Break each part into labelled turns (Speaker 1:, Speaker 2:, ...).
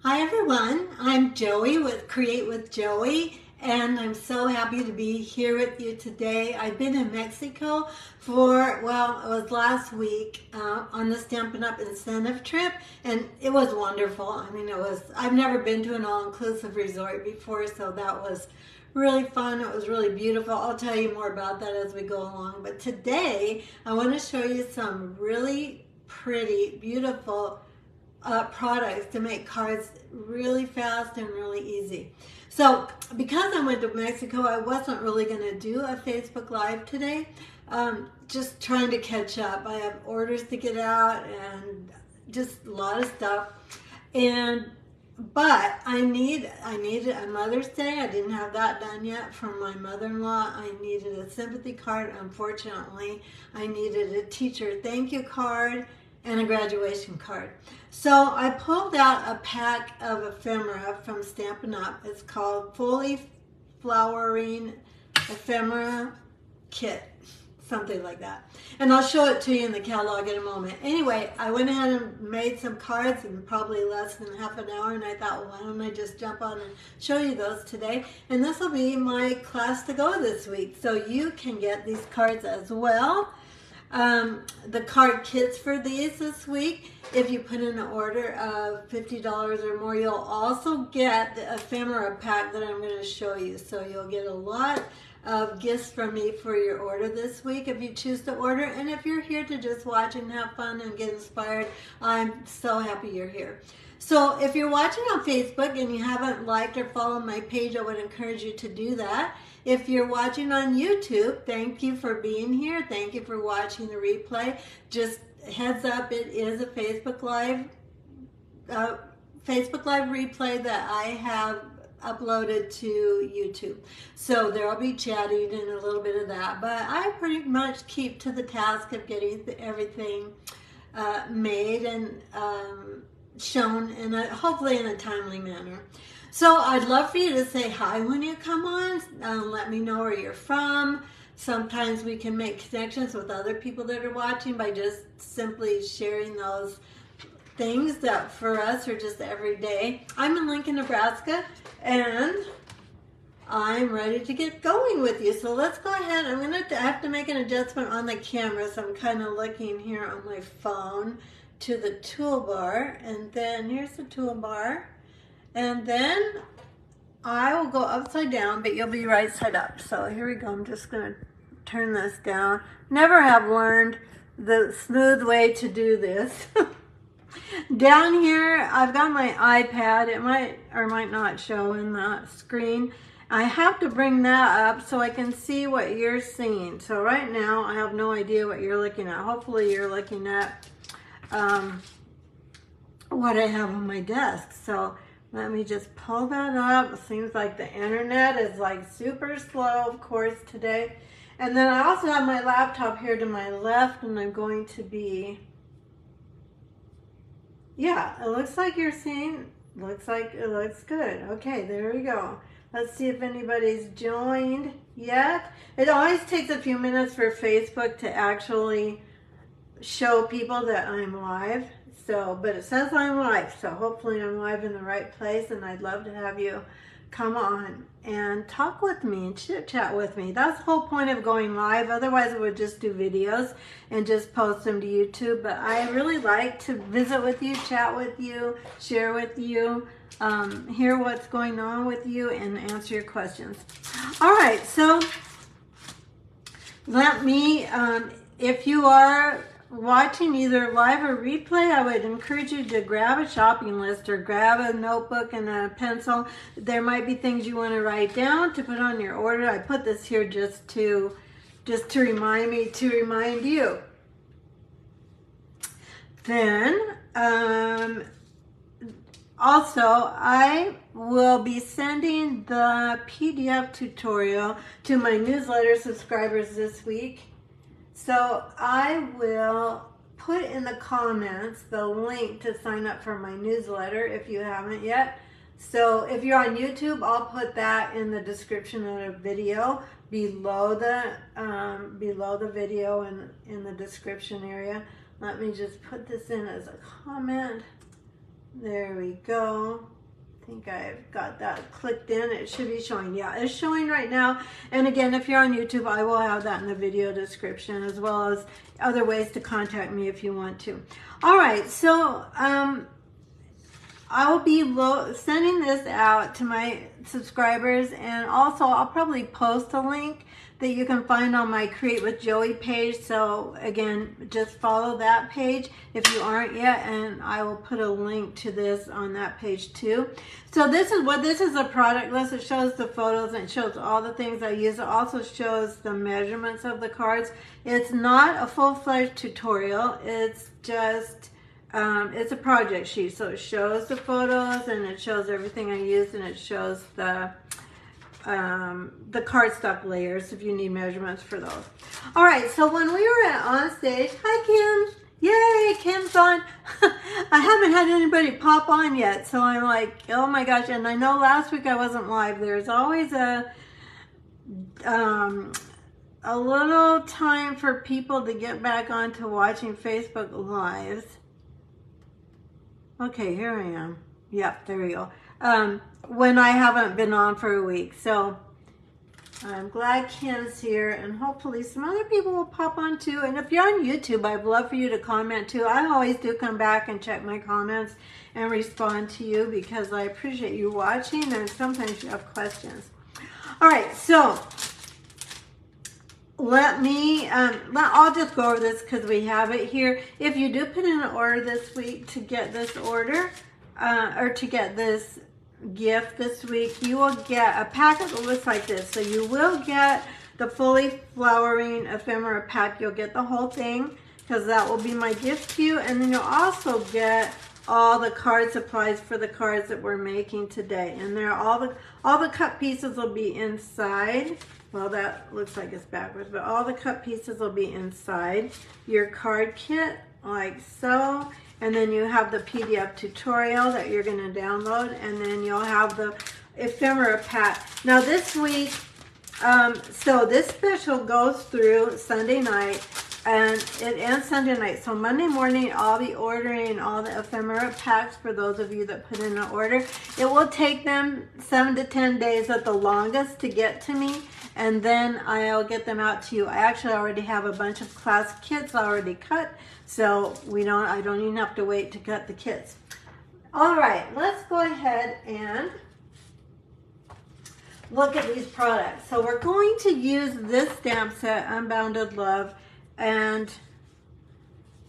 Speaker 1: Hi everyone, I'm Joey with Create with Joey, and I'm so happy to be here with you today. I've been in Mexico for, well, it was last week on the Stampin' Up incentive trip, and it was wonderful. I mean, I've never been to an all-inclusive resort before, so that was really fun. It was really beautiful. I'll tell you more about that as we go along. But today, I want to show you some really pretty, beautiful products to make cards really fast and really easy. So because I went to Mexico, I wasn't really going to do a Facebook Live today. Just trying to catch up. I have orders to get out and just a lot of stuff. But I needed a Mother's Day. I didn't have that done yet from my mother-in-law. I needed a sympathy card. Unfortunately, I needed a teacher thank you card and a graduation card. So I pulled out a pack of ephemera from Stampin' Up. It's called Fully Flowering Ephemera Kit, something like that. And I'll show it to you in the catalog in a moment. Anyway, I went ahead and made some cards in probably less than half an hour, and I thought, well, why don't I just jump on and show you those today? And this will be my class to go this week, so you can get these cards as well. The card kits for these this week, if you put in an order of $50 or more, you'll also get the ephemera pack that I'm going to show you. So you'll get a lot of gifts from me for your order this week if you choose to order. And if you're here to just watch and have fun and get inspired, I'm so happy you're here. So if you're watching on Facebook and you haven't liked or followed my page, I would encourage you to do that. If you're watching on YouTube, thank you for being here. Thank you for watching the replay. Just heads up, it is a Facebook Live replay that I have uploaded to YouTube. So there will be chatting and a little bit of that. But I pretty much keep to the task of getting everything made and shown in hopefully in a timely manner. So I'd love for you to say hi when you come on. Let me know where you're from. Sometimes we can make connections with other people that are watching by just simply sharing those things that for us are just everyday. I'm in Lincoln, Nebraska, and I'm ready to get going with you. So let's go ahead. I'm going to have to make an adjustment on the camera, so I'm kind of looking here on my phone to the toolbar, and then here's the toolbar. And then I will go upside down, but you'll be right side up. So here we go. I'm just going to turn this down. Never have learned the smooth way to do this. Down here, I've got my iPad. It might or might not show in the screen. I have to bring that up so I can see what you're seeing. So right now, I have no idea what you're looking at. Hopefully, you're looking at what I have on my desk. So let me just pull that up. It seems like the internet is like super slow, of course, today. And then I also have my laptop here to my left, and I'm going to be, yeah, it looks like you're seeing, looks like it looks good. Okay, there we go. Let's see if anybody's joined yet. It always takes a few minutes for Facebook to actually show people that I'm live. So, but it says I'm live, so hopefully I'm live in the right place, and I'd love to have you come on and talk with me and chit chat with me. That's the whole point of going live. Otherwise, I would just do videos and just post them to YouTube. But I really like to visit with you, chat with you, share with you, hear what's going on with you, and answer your questions. All right, so let me, if you are watching either live or replay, I would encourage you to grab a shopping list or grab a notebook and a pencil. There might be things you want to write down to put on your order. I put this here just to remind me to remind you. Then also I will be sending the PDF tutorial to my newsletter subscribers this week. So I will put in the comments the link to sign up for my newsletter if you haven't yet. So if you're on YouTube, I'll put that in the description of the video below the video and in the description area. Let me just put this in as a comment. There we go. think I've got that clicked in. It should be showing. Yeah, it's showing right now. And again, if you're on YouTube, I will have that in the video description, as well as other ways to contact me if you want to. All right, so I will be sending this out to my subscribers, and also I'll probably post a link that you can find on my Create with Joey page. So again, just follow that page if you aren't yet, and I will put a link to this on that page too. So this is a product list. It shows the photos and it shows all the things I use. It also shows the measurements of the cards. It's not a full-fledged tutorial. It's just it's a project sheet. So it shows the photos and it shows everything I used, and it shows the cardstock layers if you need measurements for those. All right, so when we were on stage, hi Kim, yay, Kim's on. I haven't had anybody pop on yet, so I'm like, oh my gosh. And I know last week I wasn't live. There's always a little time for people to get back onto watching Facebook Lives. Okay, here I am. Yep, there we go. When I haven't been on for a week. So I'm glad Kim's here, and hopefully some other people will pop on too. And if you're on YouTube, I'd love for you to comment too. I always do come back and check my comments and respond to you because I appreciate you watching, and sometimes you have questions. All right, so I'll just go over this because we have it here. If you do put in an order this week to get this order, or to get this gift this week, you will get a packet that looks like this. So you will get the fully flowering ephemera pack. You'll get the whole thing because that will be my gift to you. And then you'll also get all the card supplies for the cards that we're making today. And there all the cut pieces will be inside. Well, that looks like it's backwards, but all the cut pieces will be inside your card kit, like so. And then you have the PDF tutorial that you're going to download, and then you'll have the ephemera pack. Now this week, so this special goes through Sunday night, and it ends Sunday night. So Monday morning, I'll be ordering all the ephemera packs for those of you that put in an order. It will take them 7 to 10 days at the longest to get to me, and then I'll get them out to you. I actually already have a bunch of class kits already cut, so I don't even have to wait to cut the kits. All right, let's go ahead and look at these products. So we're going to use this stamp set, Unbounded Love, and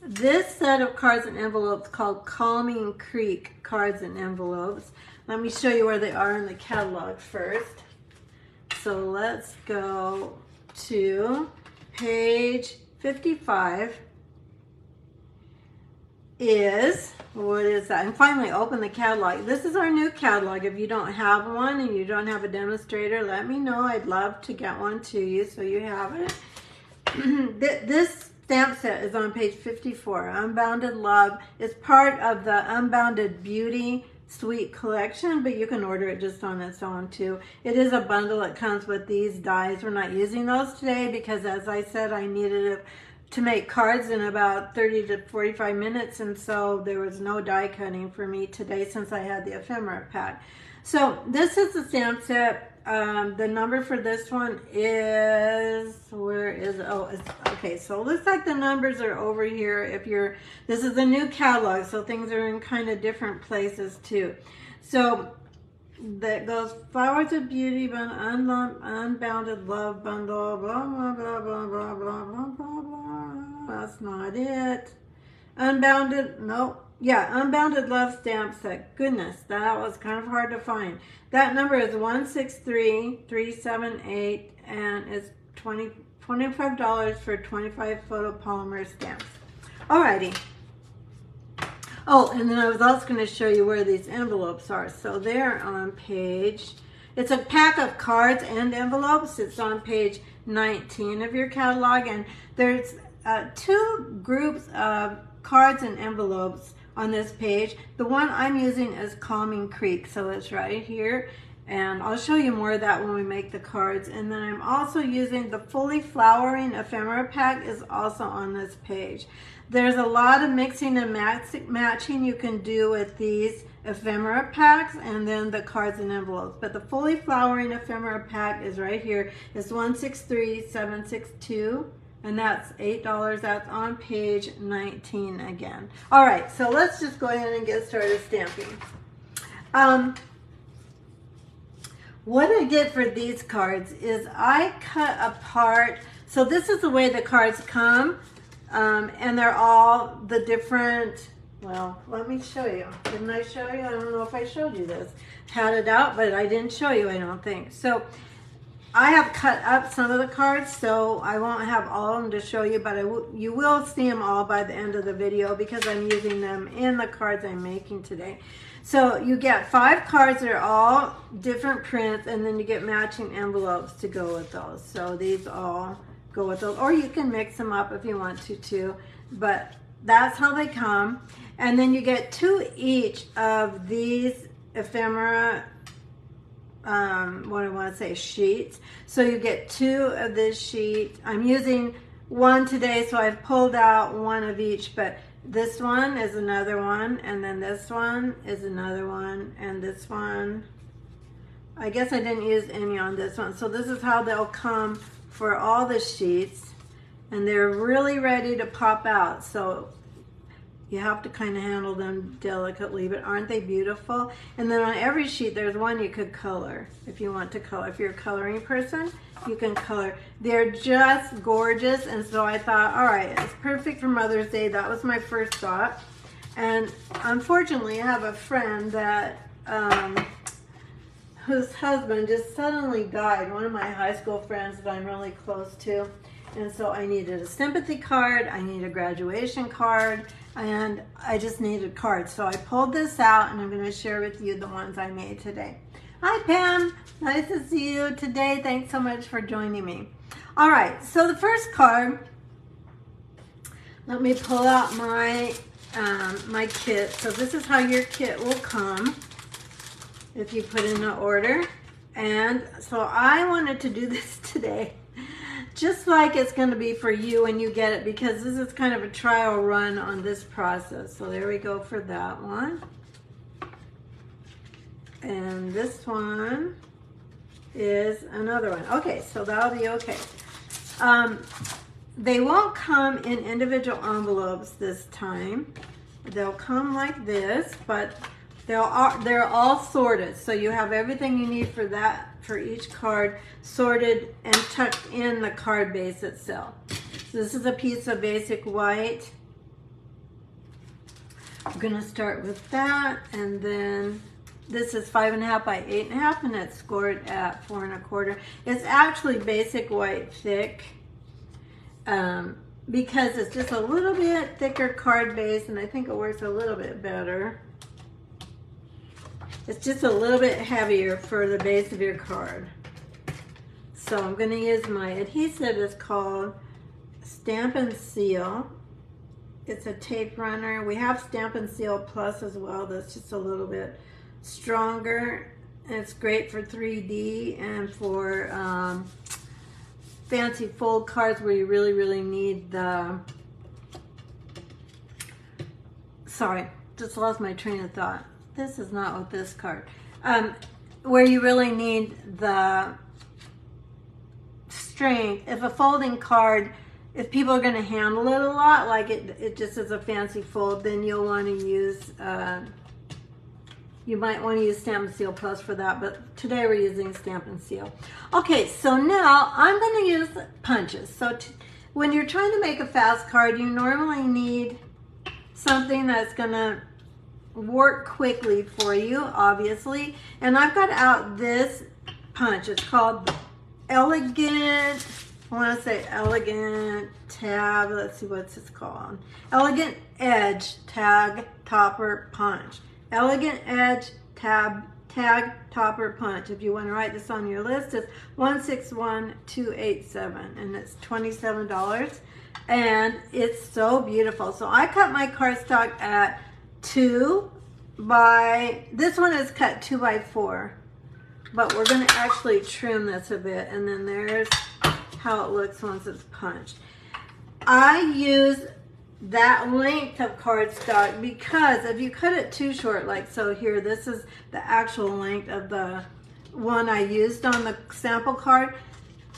Speaker 1: this set of cards and envelopes called Calming Creek cards and envelopes. Let me show you where they are in the catalog first. So let's go to page 55. What is that? And finally open the catalog. This is our new catalog. If you don't have one and you don't have a demonstrator, let me know. I'd love to get one to you so you have it. This stamp set is on page 54. Unbounded Love is part of the Unbounded Beauty Suite collection, but you can order it just on its own too. It is a bundle that comes with these dies. We're not using those today because, as I said, I needed it to make cards in about 30 to 45 minutes, and so there was no die cutting for me today since I had the ephemera pack. So this is the stamp set. The number for this one is, where is it? Oh, it's, okay, so it looks like the numbers are over here. This is a new catalog, so things are in kind of different places too. So that goes Flowers of Beauty, Unbounded Love Bundle, blah, blah, blah, blah, blah, blah, blah, blah, blah. That's not it. Unbounded, nope. Yeah, Unbounded Love stamp set. Goodness, that was kind of hard to find. That number is 163378, and it's $25 for 25 photopolymer stamps. Alrighty. Oh, and then I was also going to show you where these envelopes are. So they're on page, it's a pack of cards and envelopes. It's on page 19 of your catalog, and there's two groups of cards and envelopes on this page. The one I'm using is Calming Creek, so it's right here. And I'll show you more of that when we make the cards. And then I'm also using the Fully Flowering Ephemera pack is also on this page. There's a lot of mixing and matching you can do with these ephemera packs and then the cards and envelopes. But the Fully Flowering Ephemera pack is right here. It's 163762 and that's $8. That's on page 19 again. All right, so let's just go ahead and get started stamping. What I did for these cards is I cut apart, so this is the way the cards come, and they're all the different, well, let me show you. Didn't I show you? I don't know if I showed you this. Had it out, but I didn't show you, I don't think. So I have cut up some of the cards, so I won't have all of them to show you, but you will see them all by the end of the video because I'm using them in the cards I'm making today. So you get 5 cards that are all different prints, and then you get matching envelopes to go with those. So these all go with those, or you can mix them up if you want to too, but that's how they come. And then you get 2 each of these ephemera, what I want to say, sheets. So you get 2 of this sheet. I'm using 1 today, so I've pulled out 1 of each, but this one is another one, and then this one is another one, and this one, I guess I didn't use any on this one. So this is how they'll come for all the sheets, and they're really ready to pop out. So you have to kind of handle them delicately, but aren't they beautiful? And then on every sheet, there's one you could color if you want to color. If you're a coloring person, you can color. They're just gorgeous, and so I thought, all right, it's perfect for Mother's Day. That was my first thought. And unfortunately, I have a friend that whose husband just suddenly died, one of my high school friends that I'm really close to. And so I needed a sympathy card, I need a graduation card, and I just needed cards. So I pulled this out, and I'm going to share with you the ones I made today. Hi Pam, nice to see you today. Thanks so much for joining me. All right, so the first card, let me pull out my my kit. So this is how your kit will come if you put in an order. And so I wanted to do this today, just like it's going to be for you when you get it, because this is kind of a trial run on this process. So there we go for that one. And this one is another one. Okay, so that'll be okay. They won't come in individual envelopes this time. They'll come like this, but they're all sorted. So you have everything you need for that, for each card, sorted and tucked in the card base itself. So this is a piece of basic white. I'm gonna start with that, and then this is 5.5 by 8.5, and it's scored at 4 1/4. It's actually basic white thick, because it's just a little bit thicker card base, and I think it works a little bit better. It's just a little bit heavier for the base of your card. So I'm going to use my adhesive. It's called Stampin' Seal. It's a tape runner. We have Stampin' Seal Plus as well. That's just a little bit stronger. And it's great for 3D and for fancy fold cards where you really, really need the... Sorry, just lost my train of thought. This is not with this card. Where you really need the strength. If a folding card, if people are going to handle it a lot, like it just is a fancy fold, then you'll want to use, you might want to use Stampin' Seal Plus for that, but today we're using Stampin' Seal. Okay, so now I'm going to use punches. So when you're trying to make a fast card, you normally need something that's going to work quickly for you, obviously. And I've got out this punch. It's called Elegant, I want to say Elegant Tab, let's see what's this called. Elegant Edge Tag Topper Punch. Elegant Edge Tag Topper Punch. If you want to write this on your list, it's 161287, and it's $27. And it's so beautiful. So I cut my cardstock at 2 by, this one is cut 2 by 4. but we're going to actually trim this a bit, and then there's how it looks once it's punched. I use that length of cardstock because if you cut it too short, like so here, this is the actual length of the one I used on the sample card.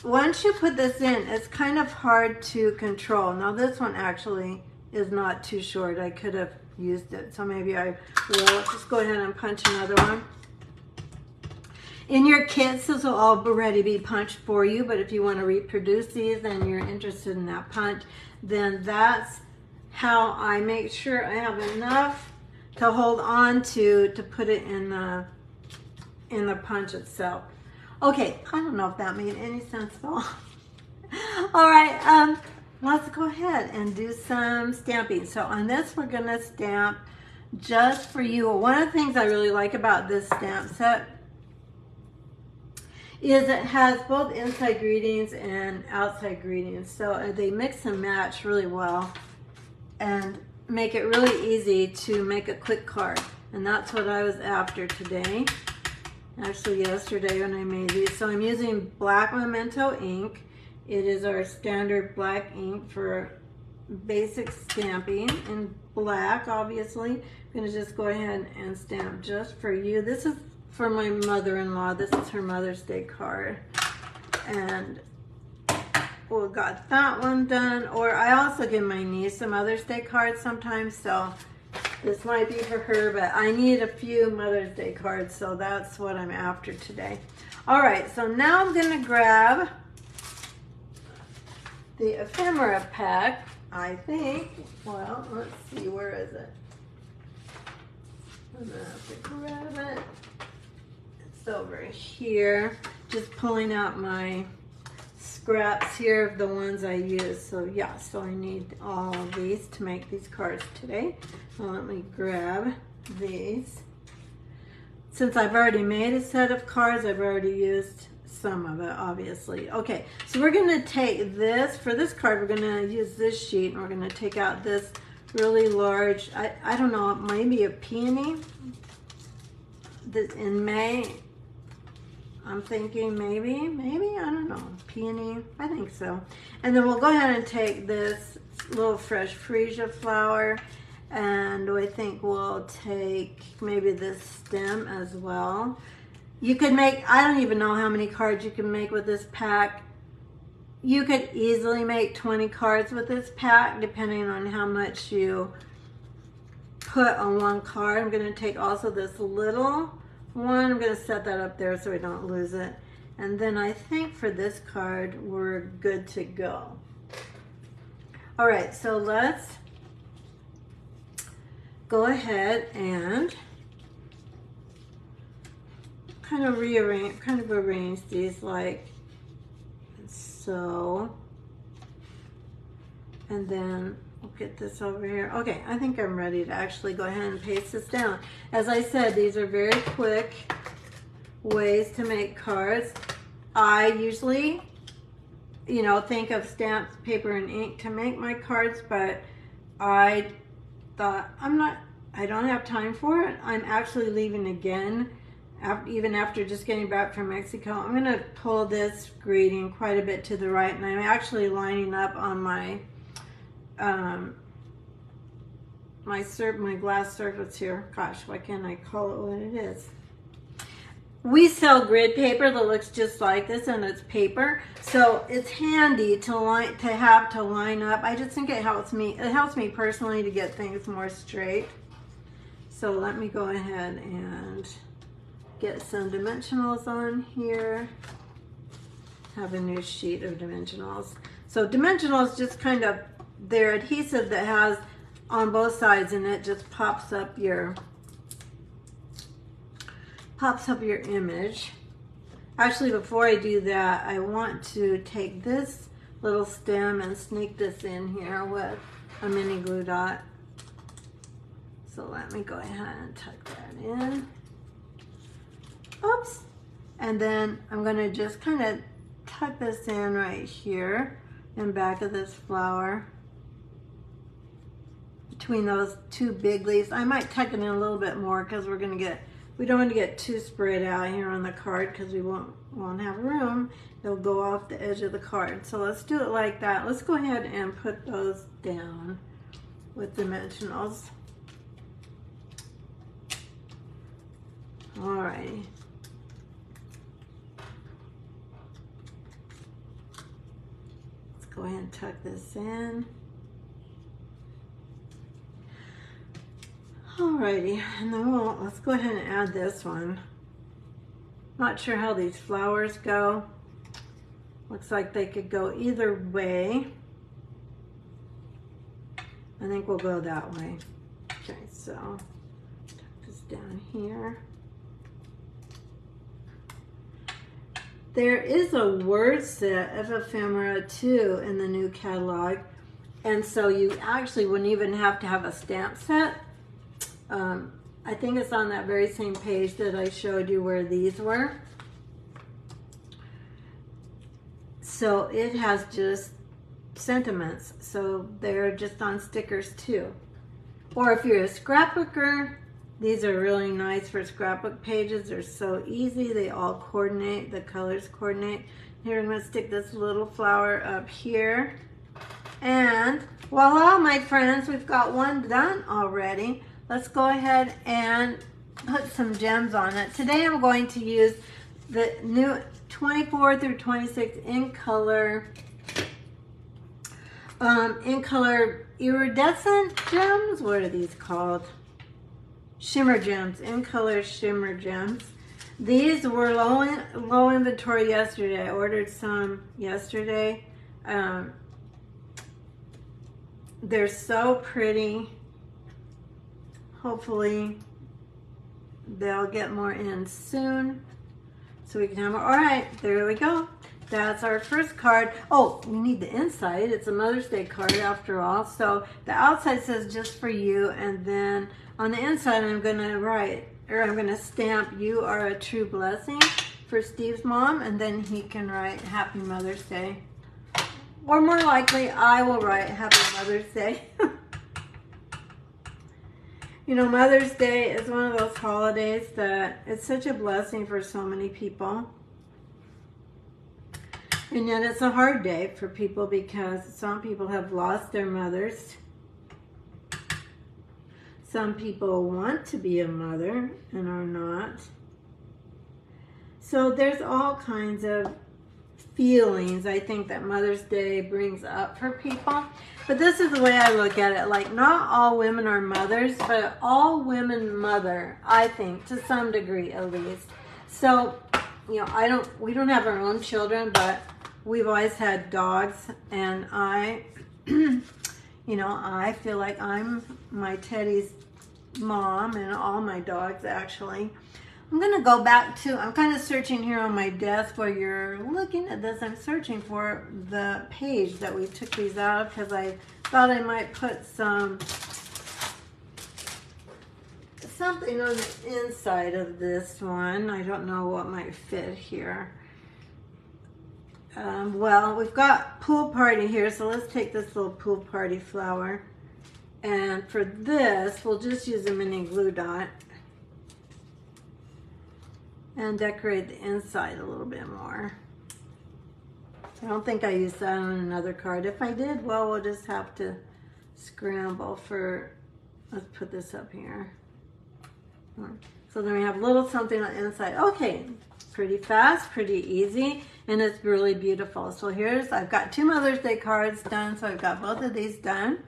Speaker 1: Once you put this in, it's kind of hard to control. Now this one actually is not too short. I could have used it, so maybe I will. Just go ahead and punch another one. In your kits, this will already be punched for you, but if you want to reproduce these and you're interested in that punch, then that's how I make sure I have enough to hold on to put it in the punch itself. Okay, I don't know if that made any sense at all. All right, let's go ahead and do some stamping. So on this, we're gonna stamp just for you. One of the things I really like about this stamp set is it has both inside greetings and outside greetings. So they mix and match really well and make it really easy to make a quick card. And that's what I was after today. Actually yesterday when I made these. So I'm using black Memento ink. It is our standard black ink for basic stamping in black, obviously. I'm gonna just go ahead and stamp just for you. This is for my mother-in-law. This is her Mother's Day card. And we got that one done. Or I also give my niece a Mother's Day card sometimes, so this might be for her, but I need a few Mother's Day cards, so that's what I'm after today. All right, so now I'm gonna grab the Ephemera pack, I think. Well, let's see, where is it? I'm gonna have to grab it. It's over here. Just pulling out my scraps here of the ones I use. So yeah, so I need all of these to make these cards today. So let me grab these. Since I've already made a set of cards, I've already used some of it, obviously. Okay, so we're gonna take this, for this card, we're gonna use this sheet, and we're gonna take out this really large, I don't know, maybe a peony. This in May, I'm thinking maybe, I don't know, peony, I think so. And then we'll go ahead and take this little fresh freesia flower, and I think we'll take maybe this stem as well. You could make, I don't even know how many cards you can make with this pack. You could easily make 20 cards with this pack, depending on how much you put on one card. I'm gonna take also this little one. I'm gonna set that up there so we don't lose it. And then I think for this card, we're good to go. All right, so let's go ahead and kind of arrange these like so. And then we'll get this over here. Okay, I think I'm ready to actually go ahead and paste this down. As I said, these are very quick ways to make cards. I usually, you know, think of stamps, paper, and ink to make my cards, but I thought I don't have time for it. I'm actually leaving again, even after just getting back from Mexico. I'm gonna pull this greeting quite a bit to the right, and I'm actually lining up on my my glass surface here. Gosh, why can't I call it what it is? We sell grid paper that looks just like this, and it's paper, so it's handy to have to line up. I just think it helps me. It helps me personally to get things more straight. So let me go ahead and get some dimensionals on here. Have a new sheet of dimensionals. So dimensionals just kind of, they're adhesive that has on both sides, and it just pops up your image. Actually, before I do that, I want to take this little stem and sneak this in here with a mini glue dot. So let me go ahead and tuck that in. Oops. And then I'm gonna just kind of tuck this in right here in back of this flower. Between those two big leaves. I might tuck it in a little bit more because we're gonna get We don't want to get too spread out here on the card because we won't have room. They'll go off the edge of the card. So let's do it like that. Let's go ahead and put those down with dimensionals. Alrighty. Let's go ahead and tuck this in. Alrighty, and then let's go ahead and add this one. Not sure how these flowers go. Looks like they could go either way. I think we'll go that way. Okay, so tuck this down here. There is a word set of ephemera too in the new catalog, and so you actually wouldn't even have to have a stamp set. I think it's on that very same page that I showed you where these were. So it has just sentiments, so they're just on stickers too. Or if you're a scrapbooker, these are really nice for scrapbook pages. They're so easy, they all coordinate, the colors coordinate. Here I'm going to stick this little flower up here. And voila, my friends, we've got one done already. Let's go ahead and put some gems on it. Today I'm going to use the new 24 through 26 in color iridescent gems. What are these called? Shimmer gems, in color shimmer gems. These were low inventory yesterday. I ordered some yesterday. They're so pretty. Hopefully they'll get more in soon so we can have more. All right, there we go. That's our first card. Oh, we need the inside. It's a Mother's Day card after all. So the outside says just for you, and then on the inside I'm gonna write, or I'm gonna stamp, you are a true blessing for Steve's mom, and then he can write Happy Mother's Day. Or more likely, I will write Happy Mother's Day. You know, Mother's Day is one of those holidays that it's such a blessing for so many people. And yet it's a hard day for people because some people have lost their mothers. Some people want to be a mother and are not. So there's all kinds of feelings I think that Mother's Day brings up for people. But this is the way I look at it. Like, not all women are mothers, but all women mother, I think, to some degree at least. So, you know, we don't have our own children, but we've always had dogs, and I, you know, I feel like I'm my Teddy's mom and all my dogs actually. I'm going to go back to, I'm kind of searching here on my desk while you're looking at this. I'm searching for the page that we took these out of because I thought I might put something on the inside of this one. I don't know what might fit here. Well, we've got pool party here, so let's take this little pool party flower. And for this, we'll just use a mini glue dot and decorate the inside a little bit more. I don't think I used that on another card. If I did, well, we'll just have to scramble for, let's put this up here. So then we have a little something on the inside. Okay, pretty fast, pretty easy, and it's really beautiful. So here's, I've got 2 Mother's Day cards done, so I've got both of these done.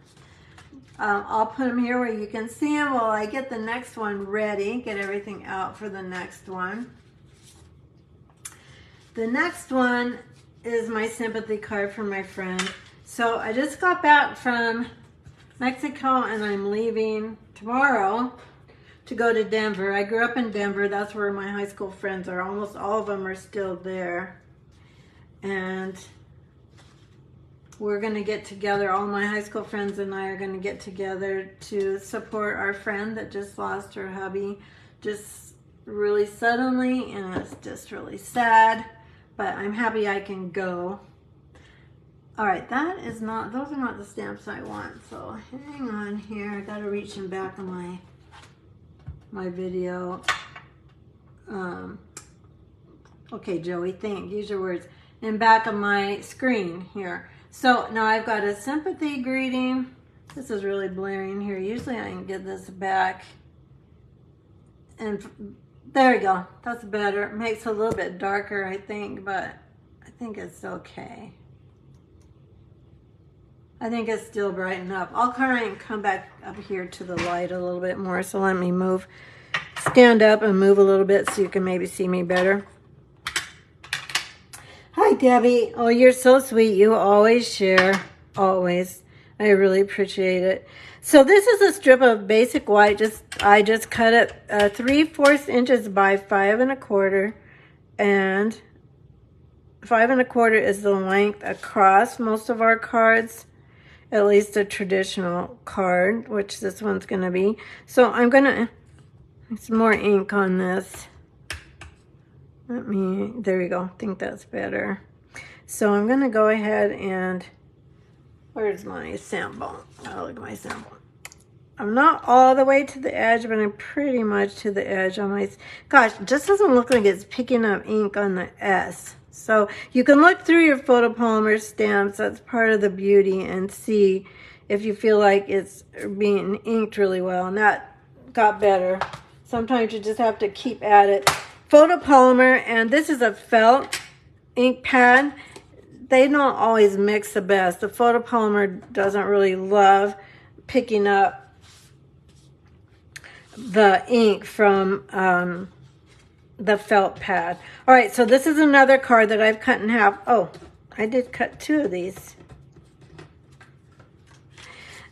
Speaker 1: I'll put them here where you can see them while I get the next one ready, get everything out for the next one. The next one is my sympathy card from my friend. So I just got back from Mexico and I'm leaving tomorrow to go to Denver. I grew up in Denver. That's where my high school friends are. Almost all of them are still there. And we're going to get together. All my high school friends and I are going to get together to support our friend that just lost her hubby just really suddenly, and it's just really sad, but I'm happy I can go. All right, that is not, those are not the stamps I want, so hang on here. I got to reach in back on my video. okay, Joey, use your words, in back of my screen here. So now I've got a sympathy greeting. This is really blaring here. Usually I can get this back. And there we go. That's better. It makes it a little bit darker, I think, but I think it's okay. I think it's still bright enough. I'll try and come back up here to the light a little bit more. So let me move, stand up and move a little bit so you can maybe see me better. Hi, Debbie. Oh, you're so sweet. You always share. Always. I really appreciate it. So this is a strip of basic white. I just cut it 3/4 inches by 5 1/4, and 5 1/4 is the length across most of our cards, at least a traditional card, which this one's going to be. So I'm going to, some more ink on this. There we go. I think that's better. So I'm going to go ahead and, where's my sample? Oh, look at my sample. I'm not all the way to the edge, but I'm pretty much to the edge on my, gosh, it just doesn't look like it's picking up ink on the S. So you can look through your photopolymer stamps, that's part of the beauty, and see if you feel like it's being inked really well, and that got better. Sometimes you just have to keep at it. Photopolymer, and this is a felt ink pad. They don't always mix the best. The photopolymer doesn't really love picking up the ink from the felt pad. All right, so this is another card that I've cut in half. Oh, I did cut 2 of these.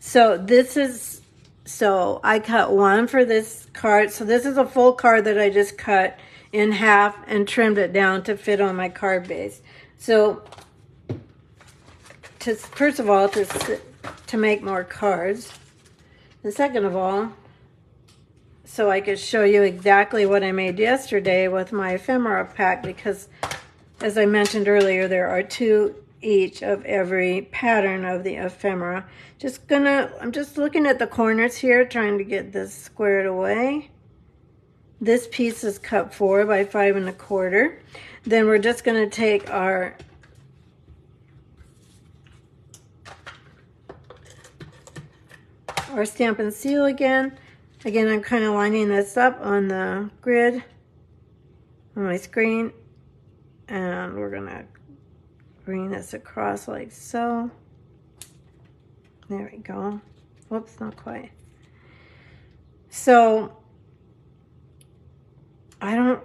Speaker 1: So this is, so I cut 1 for this card. So this is a full card that I just cut in half and trimmed it down to fit on my card base. So first of all, to make more cards, and second of all, so I could show you exactly what I made yesterday with my ephemera pack, because as I mentioned earlier, there are 2 each of every pattern of the ephemera. I'm just looking at the corners here, trying to get this squared away. This piece is cut 4 by 5 1/4. Then we're just going to take our Stampin' Seal again. Again, I'm kind of lining this up on the grid on my screen, and we're going to bring this across like so. There we go. Whoops, not quite. So I'm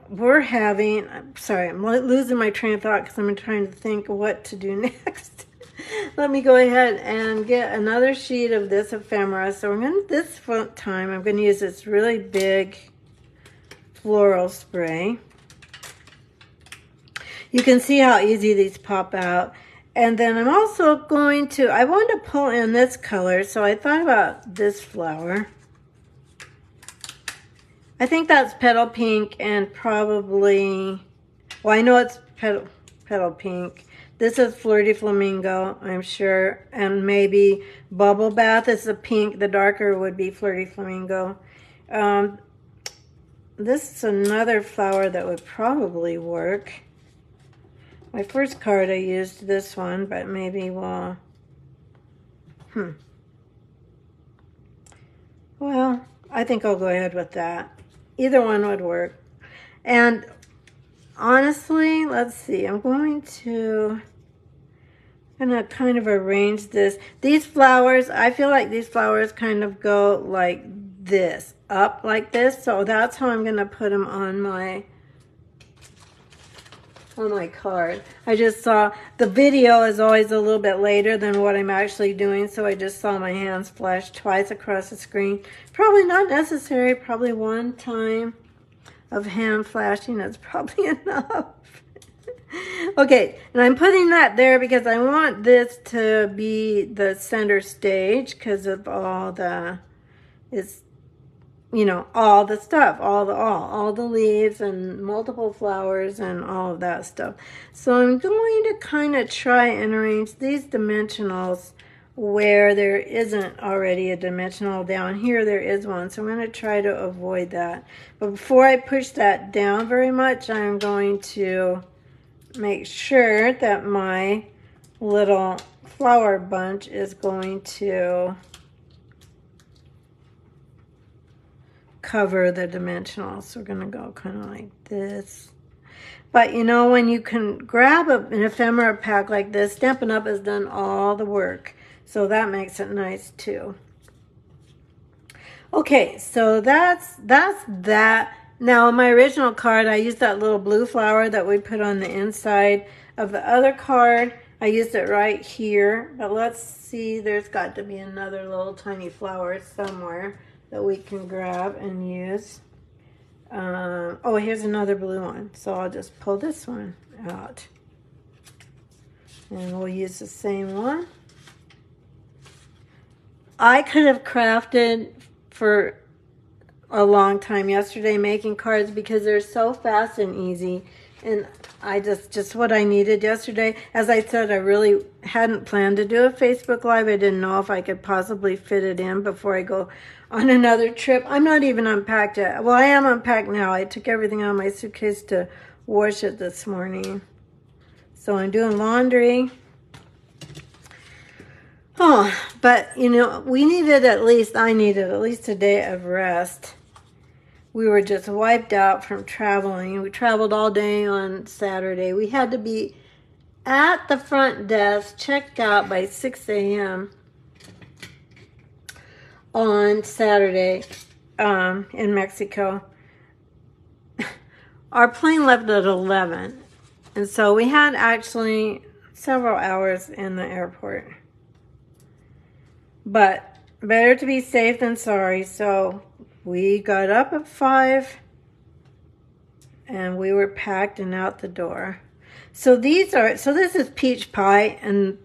Speaker 1: sorry, I'm losing my train of thought because I'm trying to think what to do next. Let me go ahead and get another sheet of this ephemera. So we're going to, this time, I'm going to use this really big floral spray. You can see how easy these pop out. And then I'm also going to, I want to pull in this color, so I thought about this flower. I think that's petal pink, and probably, well, I know it's petal pink. This is Fleur de Flamingo, I'm sure, and maybe Bubble Bath is the pink. The darker would be Fleur de Flamingo. This is another flower that would probably work. My first card I used this one, but maybe we'll, well, I think I'll go ahead with that. Either one would work. And honestly, let's see, I'm going to kind of arrange this. These flowers, I feel like these flowers kind of go like this, up like this. So that's how I'm going to put them on my card. I just saw, the video is always a little bit later than what I'm actually doing, so I just saw my hands flash twice across the screen. Probably not necessary, probably one time of hand flashing is probably enough. Okay, and I'm putting that there because I want this to be the center stage because of all the, you know, all the stuff, all the leaves and multiple flowers and all of that stuff. So I'm going to kind of try and arrange these dimensionals where there isn't already a dimensional. Down here there is one, so I'm going to try to avoid that. But before I push that down very much, I'm going to make sure that my little flower bunch is going to cover the dimensional. So we're going to go kind of like this. But you know, when you can grab an ephemera pack like this, Stampin' Up! Has done all the work. So that makes it nice too. Okay, so that's that. Now, on my original card, I used that little blue flower that we put on the inside of the other card. I used it right here. But let's see, there's got to be another little tiny flower somewhere that we can grab and use. Oh, here's another blue one. So I'll just pull this one out. And we'll use the same one. I could have crafted for a long time yesterday making cards because they're so fast and easy. And I just what I needed yesterday. As I said, I really hadn't planned to do a Facebook Live. I didn't know if I could possibly fit it in before I go on another trip. I'm not even unpacked yet. Well, I am unpacked now. I took everything out of my suitcase to wash it this morning. So I'm doing laundry. Oh, but you know, I needed at least a day of rest. We were just wiped out from traveling. We traveled all day on Saturday. We had to be at the front desk, checked out by 6 a.m. on Saturday in Mexico. Our plane left at 11. And so we had actually several hours in the airport. But better to be safe than sorry. So we got up at 5 and we were packed and out the door. So this is peach pie, and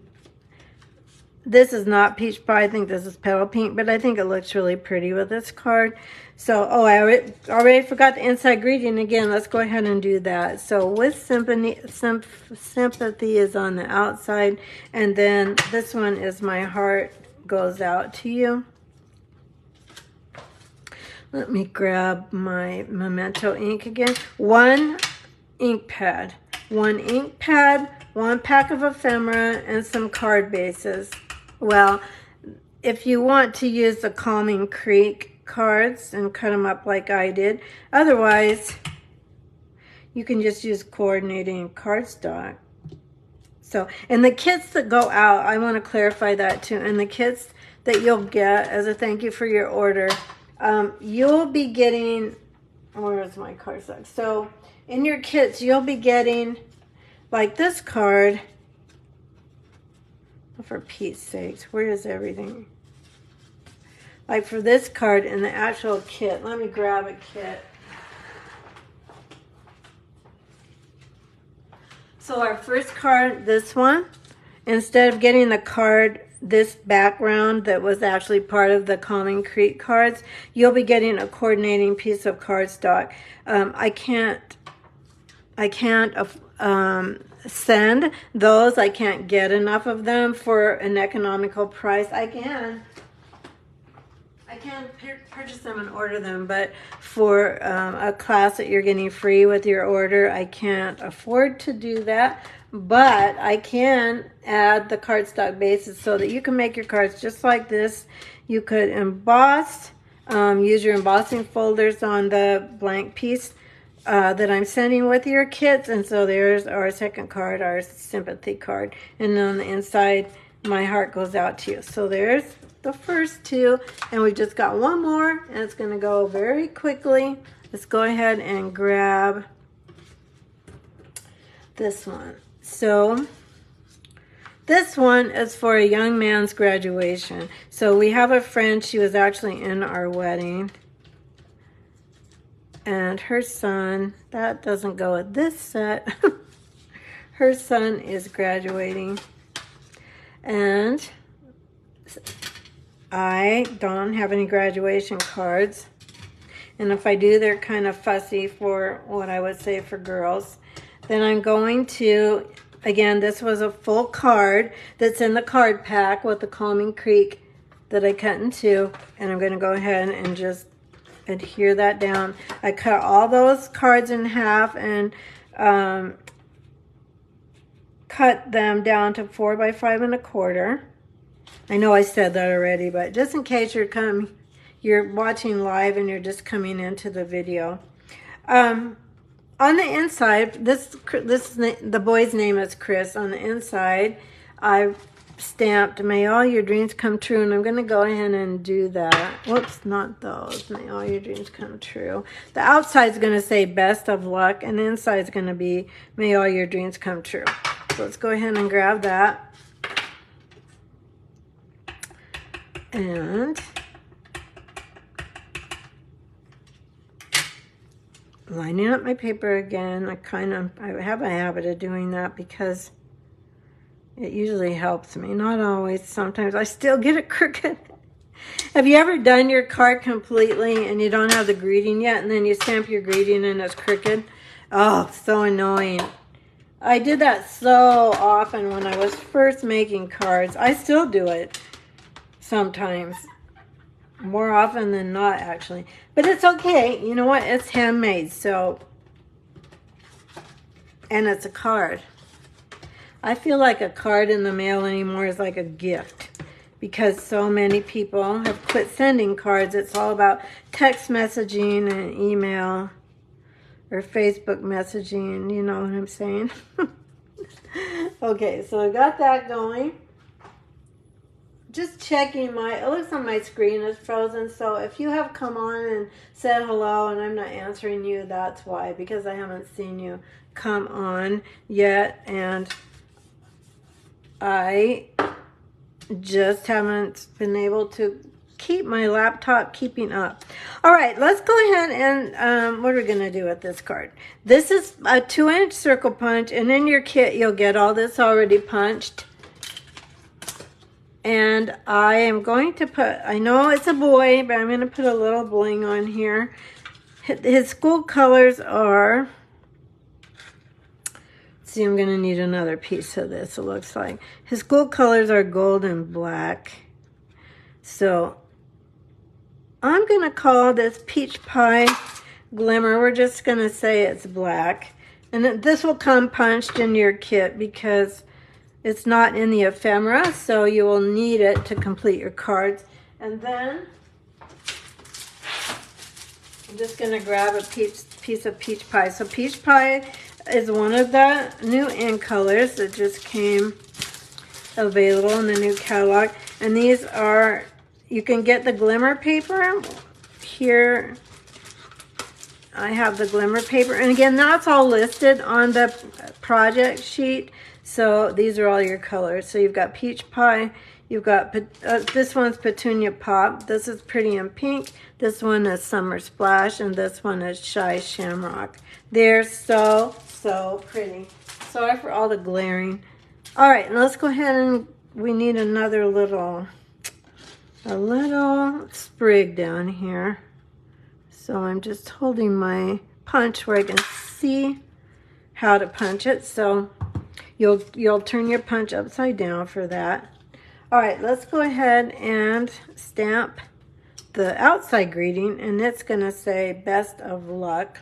Speaker 1: this is not peach pie. I think this is petal pink, but I think it looks really pretty with this card. So, oh, I already forgot the inside greeting again. Let's go ahead and do that. So with sympathy is on the outside, and then this one is my heart goes out to you. Let me grab my Memento ink again. One ink pad, one pack of ephemera, and some card bases. Well, if you want to use the Calming Creek cards and cut them up like I did, otherwise you can just use coordinating cardstock. So, and the kits that go out, I want to clarify that too, and the kits that you'll get as a thank you for your order, you'll be getting, where is my cardstock? So in your kits, you'll be getting like this card. For Pete's sakes, where is everything? Like for this card in the actual kit. Let me grab a kit. So our first card, this one, instead of getting the card, this background that was actually part of the Calming Creek cards, you'll be getting a coordinating piece of cardstock. I can't send those. I can't get enough of them for an economical price. I can purchase them and order them, but for a class that you're getting free with your order, I can't afford to do that. But I can add the cardstock bases so that you can make your cards just like this. You could emboss, use your embossing folders on the blank piece that I'm sending with your kits. And so there's our second card, our sympathy card. And on the inside, my heart goes out to you. So there's the first two, and we just got one more, and it's going to go very quickly. Let's go ahead and grab this one. So this one is for a young man's graduation. So we have a friend, she was actually in our wedding, and her son, that doesn't go with this set. Her son is graduating, and I don't have any graduation cards, and if I do, they're kind of fussy for what I would say for girls. Then I'm going to Again, this was a full card that's in the card pack with the Calming Creek that I cut in two. And I'm going to go ahead and just adhere that down. I cut all those cards in half and cut them down to 4 by 5 1/4. I know I said that already, but just in case you're watching live and you're just coming into the video. On the inside, the boy's name is Chris. On the inside, I've stamped "May all your dreams come true," and I'm going to go ahead and do that. Whoops, not those. "May all your dreams come true." The outside's going to say "Best of luck," and the inside's going to be "May all your dreams come true." So let's go ahead and grab that. And lining up my paper again. I have a habit of doing that because it usually helps me. Not always. Sometimes I still get it crooked. Have you ever done your card completely and you don't have the greeting yet, and then you stamp your greeting and it's crooked? Oh, so annoying. I did that so often when I was first making cards. I still do it sometimes. More often than not, actually. But it's okay. You know what? It's handmade, so... And it's a card. I feel like a card in the mail anymore is like a gift. Because so many people have quit sending cards. It's all about text messaging and email. Or Facebook messaging. You know what I'm saying? Okay, so I got that going. Just checking it looks like my screen is frozen, so if you have come on and said hello and I'm not answering you, that's why, because I haven't seen you come on yet, and I just haven't been able to keep my laptop keeping up. All right, let's go ahead and what are we going to do with this card? This is a 2-inch circle punch, and in your kit you'll get all this already punched. And I am going to put, I know it's a boy, but I'm going to put a little bling on here. His school colors are, see, I'm going to need another piece of this, it looks like. His school colors are gold and black. So I'm going to call this Peach Pie Glimmer. We're just going to say it's black. And this will come punched in your kit because it's not in the ephemera, so you will need it to complete your cards. And then I'm just going to grab a piece of Peach Pie. So Peach Pie is one of the new ink colors that just came available in the new catalog. And these are, you can get the glimmer paper. Here I have the glimmer paper. And again, that's all listed on the project sheet. So these are all your colors. So you've got Peach Pie, you've got, this one's Petunia Pop, this is Pretty in Pink, this one is Summer Splash, and this one is Shy Shamrock. They're so, so pretty. Sorry for all the glaring. All right, let's go ahead and we need another little, a little sprig down here. So I'm just holding my punch where I can see how to punch it. So You'll turn your punch upside down for that. All right, let's go ahead and stamp the outside greeting, and it's going to say "Best of luck."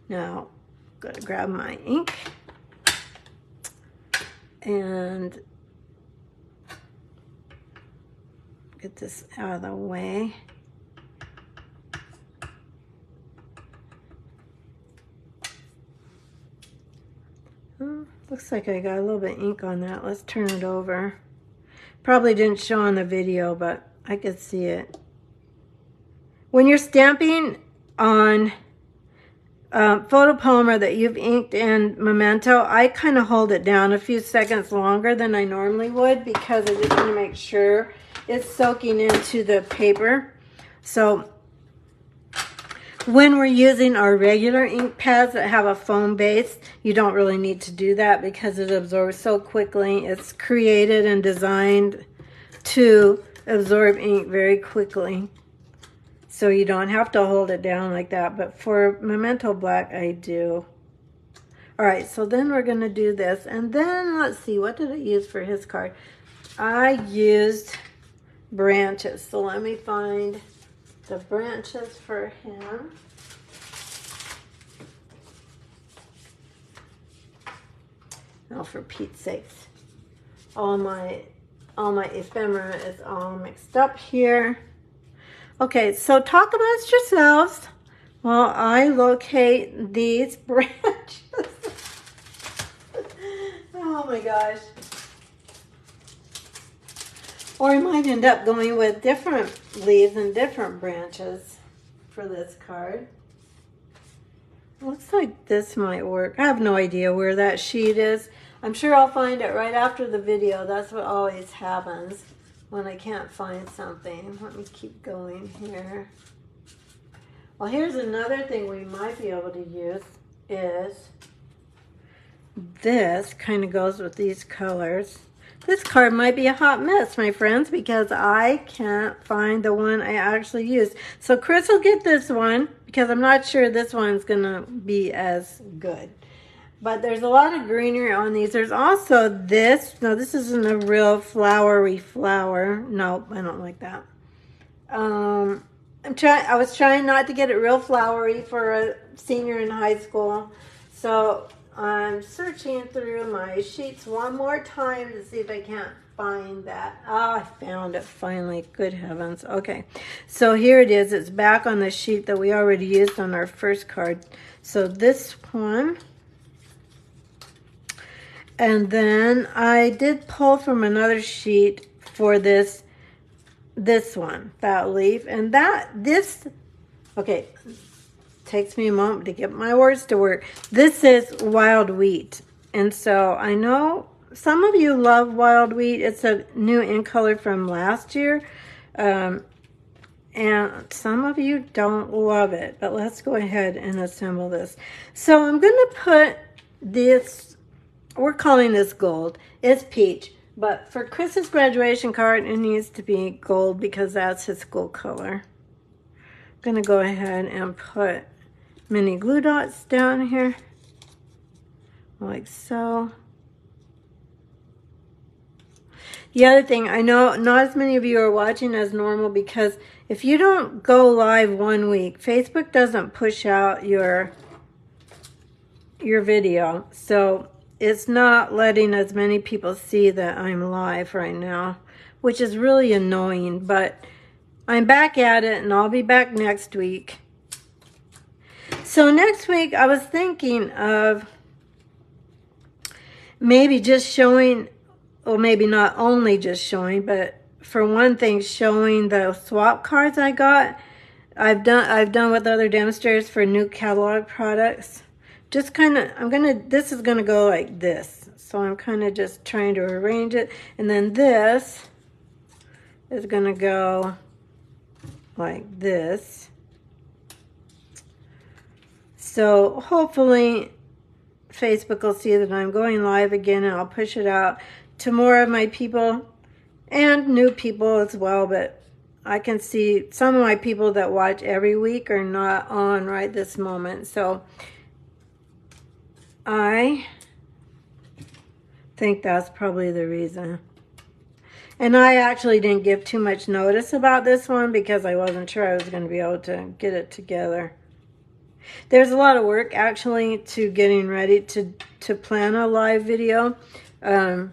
Speaker 1: Now, I'm going to grab my ink and get this out of the way. Looks like I got a little bit of ink on that. Let's turn it over. Probably didn't show on the video, but I could see it. When you're stamping on photopolymer that you've inked in Memento, I kind of hold it down a few seconds longer than I normally would because I just want to make sure it's soaking into the paper. So when we're using our regular ink pads that have a foam base, you don't really need to do that because it absorbs so quickly. It's created and designed to absorb ink very quickly. So you don't have to hold it down like that. But for Memento Black, I do. All right, so then we're going to do this. And then, let's see, what did I use for his card? I used branches. So let me find the branches for him. Oh, for Pete's sakes. All my ephemera is all mixed up here. Okay, so talk amongst yourselves while I locate these branches. Oh my gosh. Or I might end up going with different leaves and different branches for this card. Looks like this might work. I have no idea where that sheet is. I'm sure I'll find it right after the video. That's what always happens when I can't find something. Let me keep going here. Well, here's another thing we might be able to use is this kind of goes with these colors. This card might be a hot mess, my friends, because I can't find the one I actually used. So Chris will get this one because I'm not sure this one's going to be as good. But there's a lot of greenery on these. There's also this. No, this isn't a real flowery flower. Nope, I don't like that. I was trying not to get it real flowery for a senior in high school. So I'm searching through my sheets one more time to see if I can't find that. Oh, I found it finally. Good heavens. Okay, so here it is. It's back on the sheet that we already used on our first card. So this one. And then I did pull from another sheet for this one, that leaf. And okay, takes me a moment to get my words to work. This is wild wheat. And so I know some of you love wild wheat. It's a new in color from last year. And some of you don't love it. But let's go ahead and assemble this. So I'm going to put this. We're calling this gold. It's peach. But for Chris's graduation card, it needs to be gold because that's his school color. I'm going to go ahead and put mini glue dots down here. Like so. The other thing, I know not as many of you are watching as normal because if you don't go live 1 week, Facebook doesn't push out your video. So it's not letting as many people see that I'm live right now, which is really annoying, but I'm back at it and I'll be back next week. So next week I was thinking of maybe just showing, or maybe not only just showing, but for one thing, showing the swap cards I got. I've done with other demonstrators for new catalog products. Just kind of, this is going to go like this. So I'm kind of just trying to arrange it. And then this is going to go like this. So hopefully Facebook will see that I'm going live again and I'll push it out to more of my people and new people as well. But I can see some of my people that watch every week are not on right this moment. So I think that's probably the reason. And I actually didn't give too much notice about this one because I wasn't sure I was going to be able to get it together. There's a lot of work actually to getting ready to plan a live video. I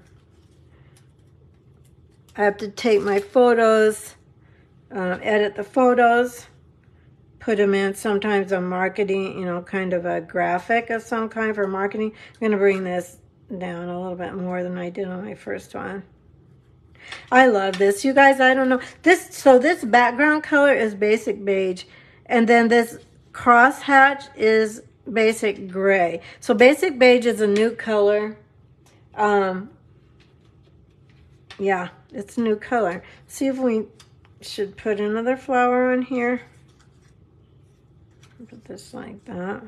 Speaker 1: have to take my photos, edit the photos, put them in sometimes on marketing, you know, kind of a graphic of some kind for marketing. I'm going to bring this down a little bit more than I did on my first one. I love this. You guys, I don't know. So this background color is basic beige. And then this crosshatch is basic gray. So basic beige is a new color. Yeah, it's a new color. See if we should put another flower in here. Put this like that.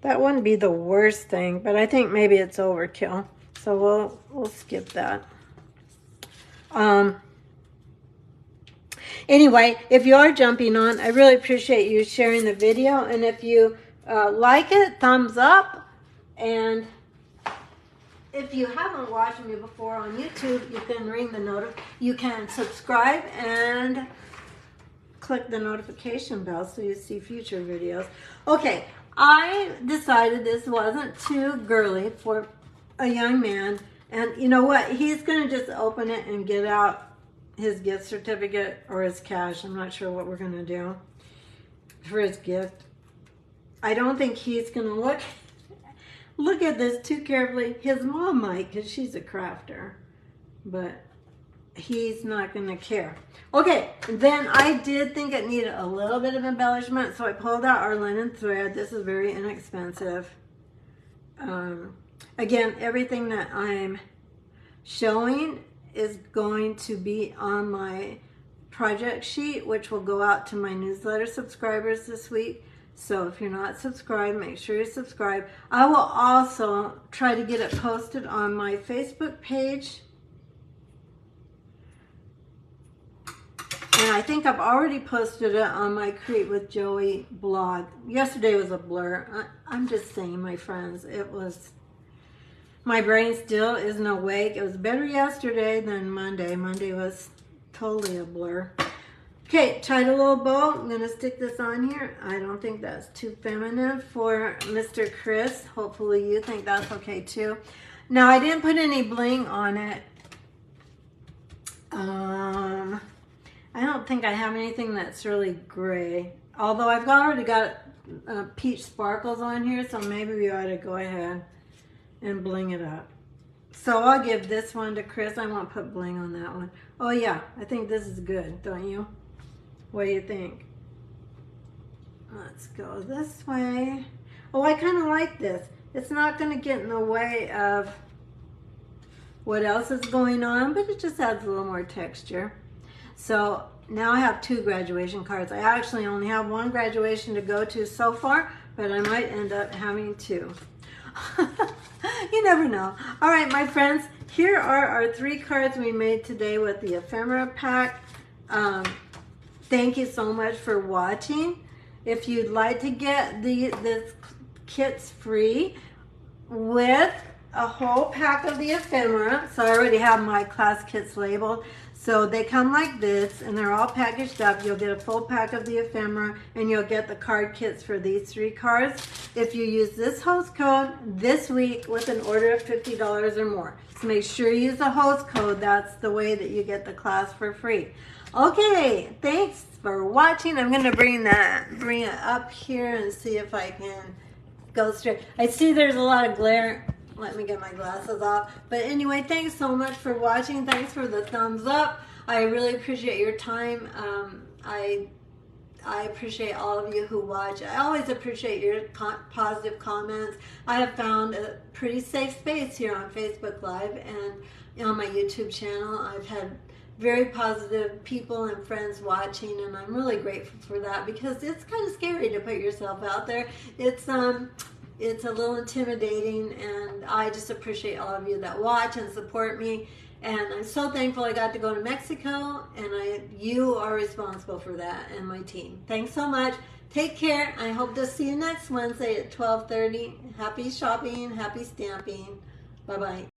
Speaker 1: That wouldn't be the worst thing, but I think maybe it's overkill. So we'll skip that. Anyway, if you are jumping on, I really appreciate you sharing the video. And if you like it, thumbs up. And if you haven't watched me before on YouTube, you can ring the you can subscribe and click the notification bell so you see future videos. Okay, I decided this wasn't too girly for a young man, and you know what? He's gonna just open it and get out his gift certificate or his cash. I'm not sure what we're gonna do for his gift. I don't think he's gonna look at this too carefully. His mom might, because she's a crafter, but he's not gonna care. Okay, then I did think it needed a little bit of embellishment, so I pulled out our linen thread. This is very inexpensive. Again, everything that I'm showing is going to be on my project sheet, which will go out to my newsletter subscribers this week. So if you're not subscribed, make sure you subscribe. I will also try to get it posted on my Facebook page. And I think I've already posted it on my Create with Joey blog. Yesterday was a blur. I'm just saying, my friends, it was, my brain still isn't awake. It was better yesterday than Monday. Monday was totally a blur. Okay, tied a little bow. I'm going to stick this on here. I don't think that's too feminine for Mr. Chris. Hopefully you think that's okay too. Now, I didn't put any bling on it. I don't think I have anything that's really gray. Although I've already got peach sparkles on here, so maybe we ought to go ahead and bling it up. So I'll give this one to Chris. I won't put bling on that one. Oh yeah, I think this is good, don't you? What do you think? Let's go this way. Oh, I kind of like this. It's not going to get in the way of what else is going on, but it just adds a little more texture. So now I have 2 graduation cards. I actually only have 1 graduation to go to so far, but I might end up having 2. You never know. All right, my friends, here are our 3 cards we made today with the Ephemera pack. Thank you so much for watching. If you'd like to get this kits free with a whole pack of the Ephemera, so I already have my class kits labeled. So they come like this, and they're all packaged up. You'll get a full pack of the Ephemera, and you'll get the card kits for these 3 cards if you use this host code this week with an order of $50 or more. So make sure you use the host code. That's the way that you get the class for free. Okay, thanks for watching. I'm going to bring it up here and see if I can go straight. I see there's a lot of glare. Let me get my glasses off. But anyway, thanks so much for watching. Thanks for the thumbs up. I really appreciate your time. I appreciate all of you who watch. I always appreciate your positive comments. I have found a pretty safe space here on Facebook Live and on my YouTube channel. I've had very positive people and friends watching, and I'm really grateful for that, because it's kind of scary to put yourself out there. It's a little intimidating, and I just appreciate all of you that watch and support me. And I'm so thankful I got to go to Mexico, and you are responsible for that, and my team. Thanks so much. Take care. I hope to see you next Wednesday at 12:30. Happy shopping, happy stamping. Bye-bye.